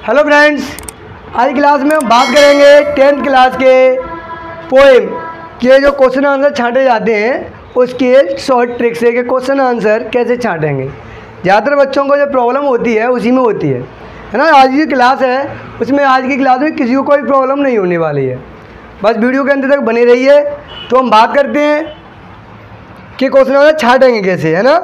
Hello friends, आज की class में हम बात करेंगे 10th क्लास के पोएम के जो क्वेश्चन आंसर छांटे जाते हैं उसके शॉर्ट ट्रिक से कि क्वेश्चन आंसर कैसे छांटेंगे। ज़्यादातर बच्चों को जो प्रॉब्लम होती है उसी में होती है ना। आज की क्लास है उसमें आज की क्लास में किसी को कोई प्रॉब्लम नहीं होने वाली है, बस वीडियो के अंत तक बने रहिए। तो हम बात करते हैं कि क्वेश्चन आंसर छांटेंगे कैसे, है ना।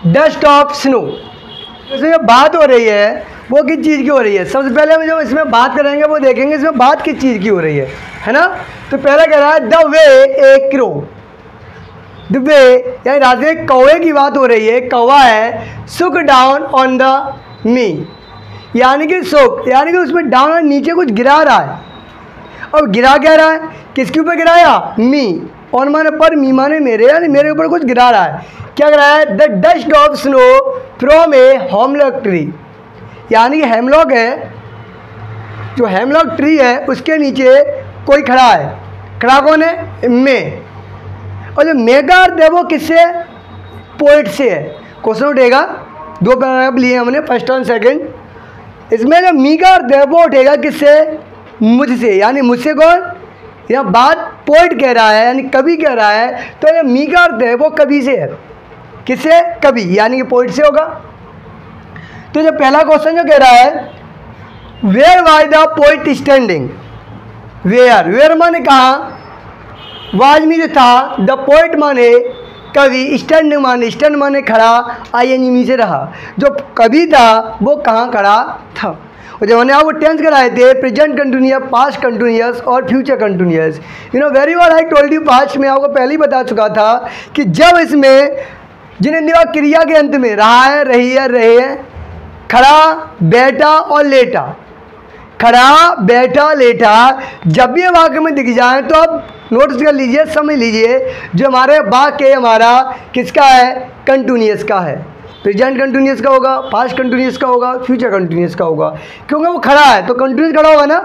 डस्ट ऑफ स्नो, जैसे ये बात हो रही है वो किस चीज़ की हो रही है। सबसे पहले हम जो इसमें बात करेंगे वो देखेंगे इसमें बात किस चीज़ की हो रही है ना। तो पहला कह रहा है the way A crow, the way यानी रास्ते कौवे की बात हो रही है। कौवा है सुक डाउन ऑन द मी, यानी कि सुक यानी कि उसमें डाउन और नीचे कुछ गिरा रहा है। अब गिरा क्या रहा है, किसके ऊपर गिराया, मी। ऑन माने पर, मी माने मेरे, यानी मेरे ऊपर कुछ गिरा रहा है। क्या गिरा है, the dust of snow from a hemlock tree, यानी कि हेमलॉक है, जो हेमलॉक ट्री है उसके नीचे कोई खड़ा है। खड़ा कौन है, मैं। और जो मैं का अर्थ है वो किससे, पोइट से है। क्वेश्चन उठेगा, दो पैराग्राफ लिए हमने, फर्स्ट और सेकंड। इसमें जो मी का अर्थ है वो उठेगा किससे, मुझसे, यानी मुझसे कौन, यह बात पोइट कह रहा है यानी कवि कह रहा है। तो ये मी का अर्थ है वो कवि से है, किससे, कवि, यानी कि पोइट से होगा। तो जो पहला क्वेश्चन जो कह रहा है where was the poet standing, where, where माने कहाँ, वाज में जो था, द पोइट माने कवि, स्टैंड माने खड़ा, आईएनजी से रहा। जो कवि था वो कहाँ खड़ा था। और जब हमने आपको टेंस कराए थे, प्रेजेंट कंटिन्यूअस, पास्ट कंटिन्यूअस और future continuous. Very well I told you, past में आपको पहले ही बता चुका था कि जब इसमें जिन्हें दिमाग क्रिया के अंत में रहा है, रही है, रहे हैं, खड़ा, बैठा और लेटा, खड़ा, बैठा, लेटा, जब भी वाक्य में दिख जाए तो आप नोटिस कर लीजिए, समझ लीजिए जो हमारे वाक्य हमारा किसका है, कंटिन्यूअस का है। प्रेजेंट कंटिन्यूअस का होगा, पास्ट कंटिन्यूअस का होगा, फ्यूचर कंटिन्यूअस का होगा, क्योंकि वो खड़ा है तो कंटिन्यूअस खड़ा होगा ना।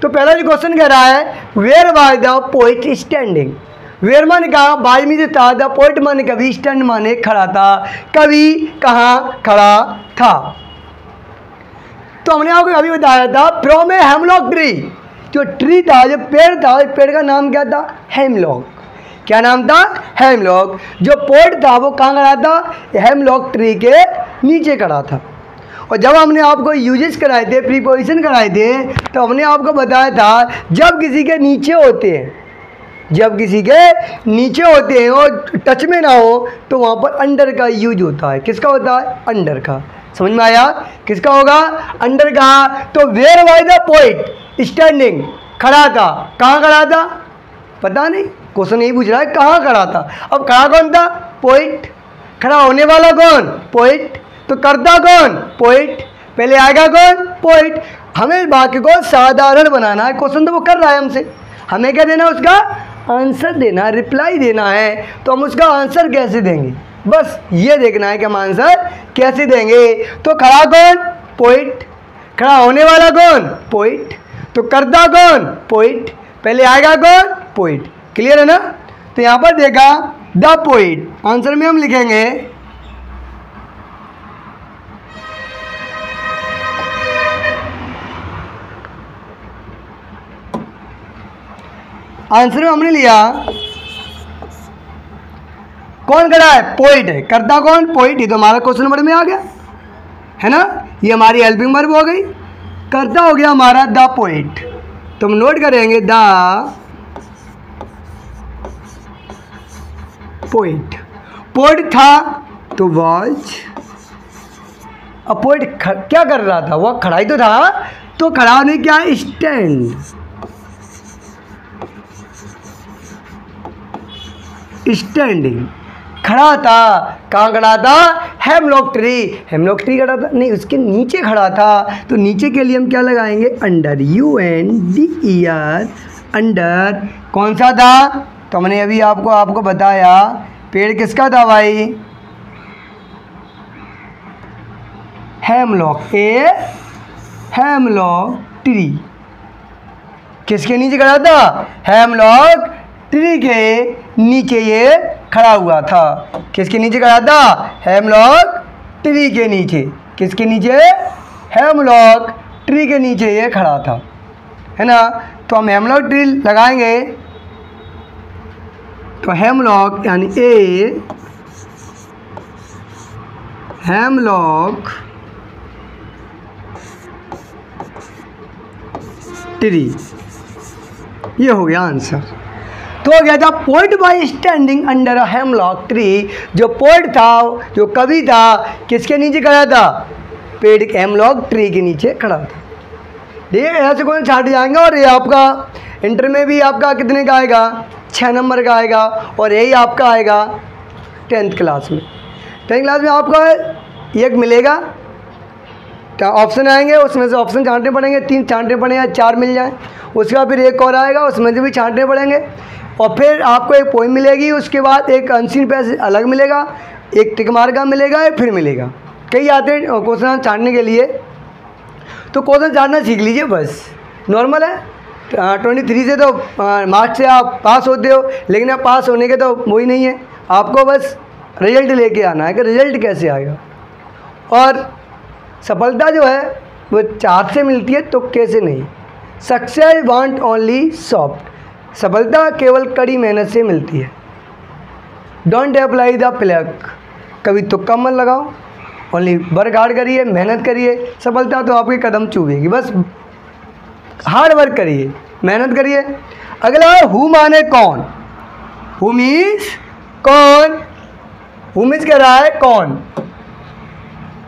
तो पहला जो क्वेश्चन कह रहा है where was the poet standing, where माने कहा, बाज में जो था, द पोइट माने कवि, स्टैंड माने खड़ा था, कवि कहाँ खड़ा था। तो हमने आपको अभी बताया था फ्रॉम ए हेमलॉक ट्री, जो ट्री था, जो पेड़ था, पेड़ का नाम क्या था, हेमलॉक। क्या नाम था, हेमलॉक। जो पोइट था वो कहाँ खड़ा था, हेमलॉक ट्री के नीचे खड़ा था। और जब हमने आपको यूजेस कराए थे, प्रीपोजिशन कराए थे, तो हमने आपको बताया था जब किसी के नीचे होते हैं, जब किसी के नीचे होते हैं और टच में ना हो तो वहाँ पर अंडर का यूज होता है। किसका होता है, अंडर का। समझ में आया, किसका होगा, अंडर का। तो where was the poet standing, खड़ा था, कहाँ खड़ा था, पता नहीं, क्वेश्चन यही पूछ रहा है कहाँ खड़ा था। अब खड़ा कौन था, पोइट। खड़ा होने वाला कौन, पोइट। तो करता कौन, पोइट। पहले आएगा कौन, पोइट। हमें वाक्य को साधारण बनाना है, क्वेश्चन तो वो कर रहा है हमसे, हमें क्या देना, उसका आंसर देना, रिप्लाई देना है। तो हम उसका आंसर कैसे देंगे, बस ये देखना है कि हम आंसर कैसे देंगे। तो खड़ा कौन, पोइट। खड़ा होने वाला कौन, पोइट। तो करता कौन, पोइट। पहले आएगा कौन, पोइट। क्लियर है ना। तो यहाँ पर देखा द पोइट, आंसर में हम लिखेंगे आंसर में हमने लिया कौन खड़ा है, पोइट है। करता कौन, पोइट। ये तो हमारा क्वेश्चन नंबर में आ गया है ना, ये हमारी हेल्पिंग वर्ब हो गई। करता हो गया हमारा द पोइट। तो हम नोट करेंगे द पोइट। पोइट था तो वॉज, अब पोइट क्या कर रहा था, वह खड़ा ही तो था। तो खड़ा होने क्या, स्टैंड, स्टैंडिंग, खड़ा था। कहाँ खड़ा था, हेमलॉक ट्री। हेमलॉक ट्री खड़ा था, नहीं उसके नीचे खड़ा था। तो नीचे के लिए हम क्या लगाएंगे, अंडर, UNDER, अंडर। कौन सा था, तो हमने अभी आपको बताया पेड़ किसका था भाई, हेमलॉक, ए हेमलॉक ट्री। किसके नीचे खड़ा था? हेमलॉक ट्री के नीचे ये खड़ा हुआ था। किसके नीचे खड़ा था? हेमलॉक ट्री के नीचे। किसके नीचे? हेमलॉक ट्री के नीचे ये खड़ा था, है ना। तो हम हेमलॉक ट्री लगाएंगे तो हेमलॉक यानी ए हेमलॉक ट्री, ये हो गया आंसर। तो हो गया था poet bye standing under a hemlock tree. जो पोएट था, जो कवि था, किसके नीचे खड़ा था? पेड़ हेमलॉक ट्री के नीचे खड़ा था। ठीक है, ऐसे कौन छाट जाएंगे। और ये आपका इंटर में भी आपका कितने का आएगा? 6 नंबर का आएगा। और यही आपका आएगा 10th क्लास में। 10th क्लास में आपका एक मिलेगा, ऑप्शन आएंगे, उसमें से ऑप्शन छांटने पड़ेंगे, 3 छांटने पड़ेंगे, 4 मिल जाए। उसके बाद फिर एक और आएगा, उसमें से भी छांटने पड़ेंगे। और फिर आपको एक पोइम मिलेगी, उसके बाद एक अनसीन पैसेज अलग मिलेगा, एक टिक मार का मिलेगा, फिर मिलेगा। कई आते हैं क्वेश्चन छांटने के लिए, तो क्वेश्चन छांटना सीख लीजिए, बस नॉर्मल है। 23 से तो मार्क्स से आप पास होते हो, लेकिन अब पास होने के तो वही नहीं है, आपको बस रिजल्ट लेके आना है कि रिजल्ट कैसे आएगा। और सफलता जो है वो चार्ट से मिलती है, तुक्के से नहीं। सक्सेस वांट ओनली सॉफ्ट, सफलता केवल कड़ी मेहनत से मिलती है। डोंट अप्लाई द प्लक, कभी तुक्का मत लगाओ, ओनली वर्क हार्ड करिए, मेहनत करिए, सफलता तो आपके कदम चूमेगी। बस हार्ड वर्क करिए, मेहनत करिए। अगला है हु माने कौन। हु मीन्स कौन, हु मीन्स कह रहा है कौन।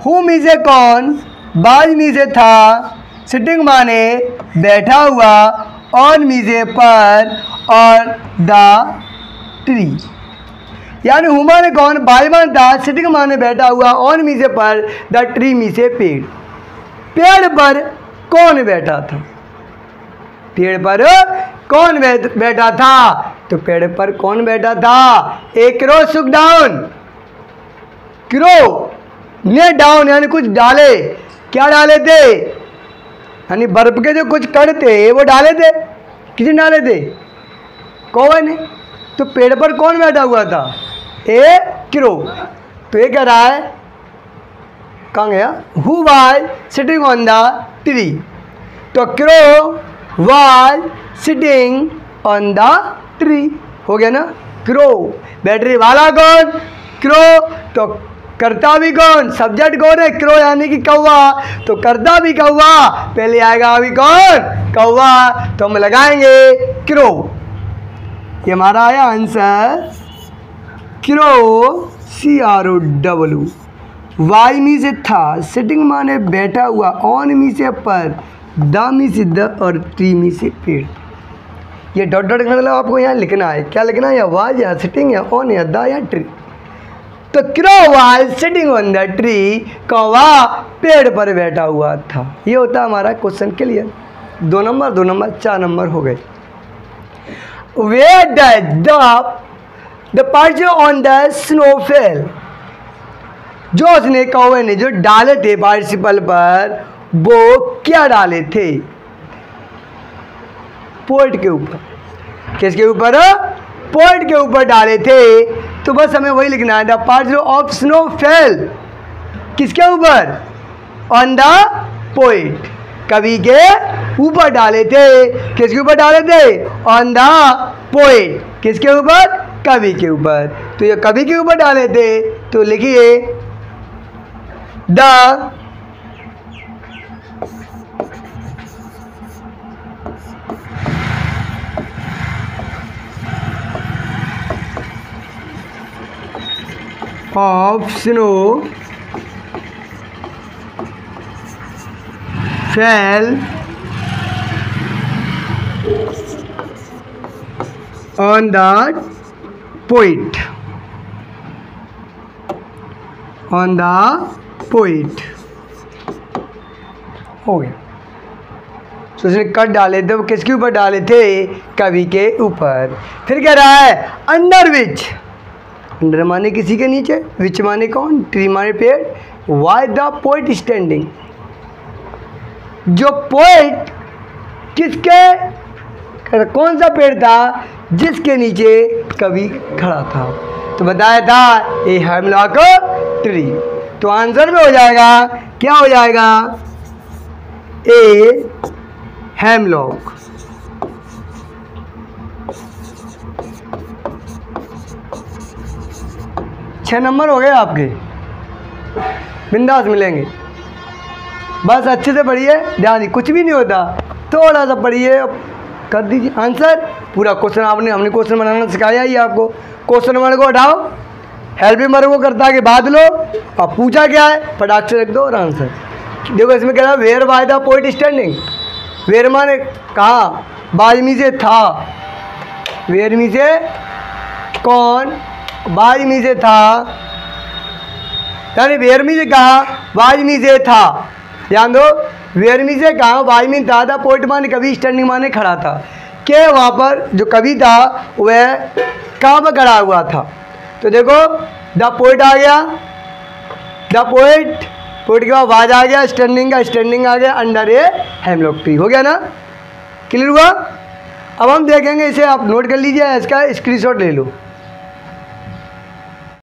हु मीन्स है कौन, बाज मीन्स है था, सिटिंग माने बैठा हुआ, ऑन मीन्स है पर, और द ट्री। यानी हु माने कौन, बाज माने था, सिटिंग माने बैठा हुआ, ऑन मीन्स है पर, द ट्री मीन्स है पेड़। पेड़ पर कौन बैठा था? पेड़ पर कौन बैठा था? तो पेड़ पर कौन बैठा था? एक क्रो सुक डाउन, क्रो ने डाउन यानी कुछ डाले। क्या डाले थे? यानी बर्फ के जो कुछ कण थे वो डाले थे। किसने डाले थे? कौवे ने। तो पेड़ पर कौन बैठा हुआ था? A crow. तो ये कह रहा है, कहाँ गया? Who was sitting on the tree. तो crow was sitting on the tree, हो गया ना। क्रो, बैटरी वाला कौन? क्रो। तो करता भी कौन? सब्जेक्ट कौन है? क्रो यानी कि कौवा। तो करता भी कौवा, पहले आएगा अभी कौन? कौवा। तो हम लगाएंगे क्रो। ये हमारा आया answer crow, CROW। Why me से था, सिटिंग माने बैठा हुआ, ऑन मी से पर, द मी से द, और ट्री मी से पेड़। ये डॉट डॉट मतलब आपको यहाँ लिखना है। क्या लिखना है? या वाज या सिटिंग या ऑन या द या ट्री। तो crow was sitting on the tree, कौवा पेड़ पर बैठा हुआ था। ये होता है हमारा question clear. 2 number 2 number 4 number हो गए। Where does the particle on the snow fell. जो उसने कौवे ने जो डाले थे पार्टिसिपल पर, वो क्या डाले थे? पोएट के ऊपर। किसके ऊपर? पोएट के ऊपर डाले थे। तो बस हमें वही लिखना है, the particle of snow fail किसके ऊपर? ऑन द पोएट, कवि के ऊपर डाले थे। किसके ऊपर डाले थे? ऑन द पोएट, किसके ऊपर? कवि के ऊपर। तो ये कवि के ऊपर डाले थे, तो लिखिए the of snow fell on the poet, on the poet। हो गया। तो उसने कट डाले थे, वो किसके ऊपर डाले थे? कवि के ऊपर। फिर कह रहा है अंडर विच, अंडर माने किसी के नीचे, विच माने कौन, ट्री माने पेड़, वाई द पोइट स्टैंडिंग, जो पोइट किसके, कौन सा पेड़ था जिसके नीचे कवि खड़ा था, तो बताया था ए हेमलॉक ट्री। तो आंसर में हो जाएगा, क्या हो जाएगा, ए हेमलॉक। छह नंबर हो गए आपके, बिंदास मिलेंगे। बस अच्छे से पढ़िए, ध्यान दी, कुछ भी नहीं होता, थोड़ा सा पढ़िए, कर दीजिए आंसर। पूरा क्वेश्चन हमने क्वेश्चन बनाना सिखाया ही आपको। क्वेश्चन वर्ड को हटाओ, हेल्पिंग वर्ग को करता के बाद लो, अब पूछा क्या है फटाक से रख दो और आंसर। देखो इसमें क्या है, where was the poet standing, where माने कहा, बाय मी से था, वेयर मी से कौन, बाय मी से था, यानी वेयर मी से कहा, बाय मी से था, ध्यान दो, वेयर मी से कहा, बाय मी था, द पोइट माने कवि, स्टैंडिंग माने खड़ा था, के वहाँ पर जो कवि था वह कहाँ पर खड़ा हुआ था। तो देखो द पोइट आ गया, द पोइट, पोइट के बाद वाज आ गया, स्टैंडिंग का स्टैंडिंग आ गया, अंडर ए हेमलॉक ट्री, हो गया ना, क्लियर हुआ। अब हम देखेंगे इसे, आप नोट कर लीजिए, इसका स्क्रीनशॉट ले लो।